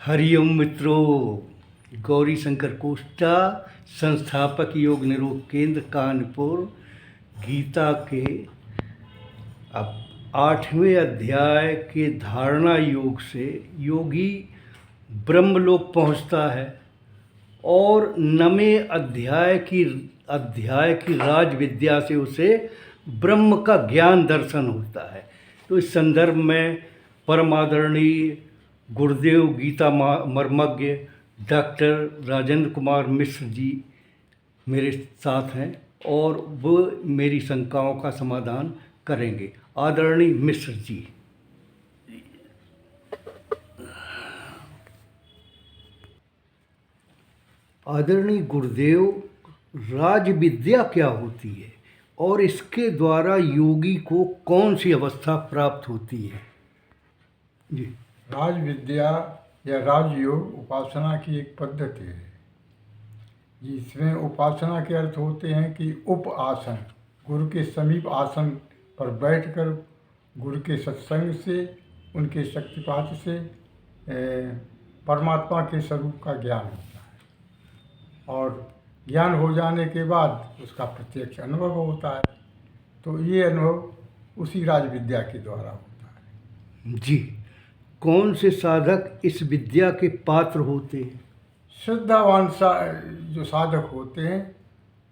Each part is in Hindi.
हरिओम मित्रों, गौरी शंकर कोष्टा, संस्थापक योग निरोग केंद्र कानपुर, गीता के अब 8वें अध्याय के धारणा योग से योगी ब्रह्मलोक पहुंचता है और 9वें अध्याय की राज विद्या से उसे ब्रह्म का ज्ञान दर्शन होता है। तो इस संदर्भ में परमादरणीय गुरुदेव गीता मर्मज्ञ डॉक्टर राजेंद्र कुमार मिश्र जी मेरे साथ हैं और वो मेरी शंकाओं का समाधान करेंगे। आदरणीय मिश्र जी। आदरणीय गुरुदेव, राज विद्या क्या होती है और इसके द्वारा योगी को कौन सी अवस्था प्राप्त होती है? जी, राज विद्या या राजयोग उपासना की एक पद्धति है जिसमें उपासना के अर्थ होते हैं कि उप आसन, गुरु के समीप आसन पर बैठकर गुरु के सत्संग से, उनके शक्तिपात से परमात्मा के स्वरूप का ज्ञान होता है और ज्ञान हो जाने के बाद उसका प्रत्यक्ष अनुभव होता है। तो ये अनुभव उसी राज विद्या के द्वारा होता है। जी, कौन से साधक इस विद्या के पात्र होते हैं? श्रद्धावान जो साधक होते हैं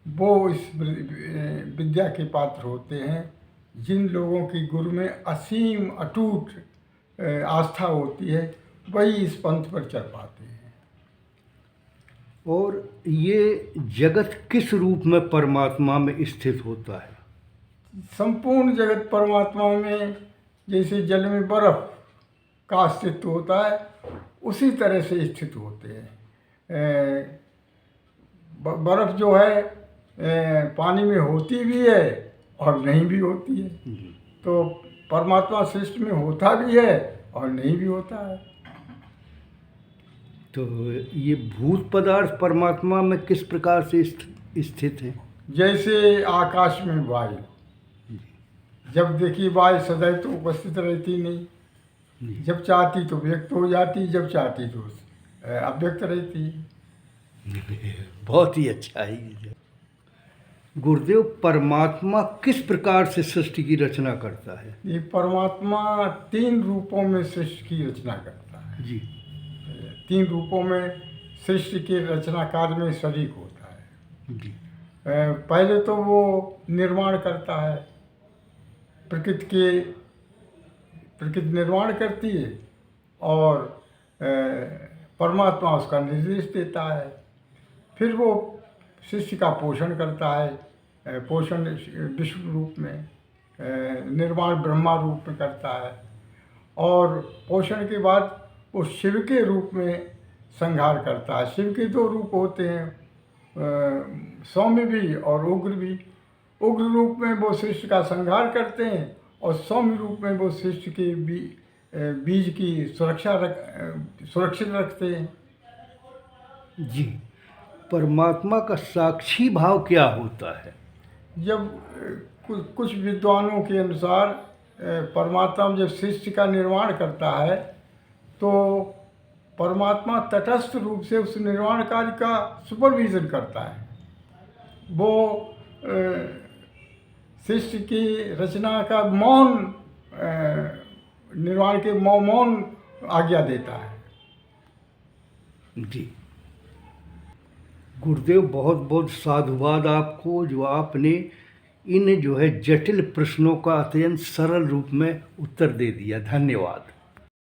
वो इस विद्या के पात्र होते हैं। जिन लोगों की गुरु में असीम अटूट आस्था होती है वही इस पंथ पर चल पाते हैं। और ये जगत किस रूप में परमात्मा में स्थित होता है? संपूर्ण जगत परमात्मा में जैसे जल में बर्फ का अस्तित्व होता है उसी तरह से स्थित होते हैं। बर्फ जो है पानी में होती भी है और नहीं भी होती है। तो परमात्मा सृष्टि में होता भी है और नहीं भी होता है। तो ये भूत पदार्थ परमात्मा में किस प्रकार से स्थित है? जैसे आकाश में वायु, जब देखिए वायु सदैव तो उपस्थित रहती नहीं, जब चाहती तो व्यक्त हो जाती, जब चाहती तो अव्यक्त रहती। बहुत ही अच्छा है। गुरुदेव, परमात्मा किस प्रकार से सृष्टि की रचना करता है? ये परमात्मा 3 रूपों में सृष्टि की रचना करता है। जी, 3 रूपों में सृष्टि के रचना कार्य में शरीक होता है। जी। पहले तो वो निर्माण करता है, प्रकृति निर्माण करती है और परमात्मा उसका निर्देश देता है। फिर वो सृष्टि का पोषण करता है, पोषण विष्णु रूप में, निर्माण ब्रह्मा रूप में करता है और पोषण के बाद वो शिव के रूप में संहार करता है। शिव के 2 रूप होते हैं, सौम्य भी और उग्र भी। उग्र रूप में वो सृष्टि का संहार करते हैं और सौम्य रूप में वो सृष्टि के बीज की सुरक्षित रखते हैं। जी, परमात्मा का साक्षी भाव क्या होता है? जब कुछ विद्वानों के अनुसार परमात्मा जब सृष्टि का निर्माण करता है तो परमात्मा तटस्थ रूप से उस निर्माण कार्य का सुपरविजन करता है। वो सृष्टि की रचना का मौन निर्माण के मौन आज्ञा देता है। जी गुरुदेव, बहुत बहुत साधुवाद आपको, जो आपने इन जटिल प्रश्नों का अत्यंत सरल रूप में उत्तर दे दिया। धन्यवाद।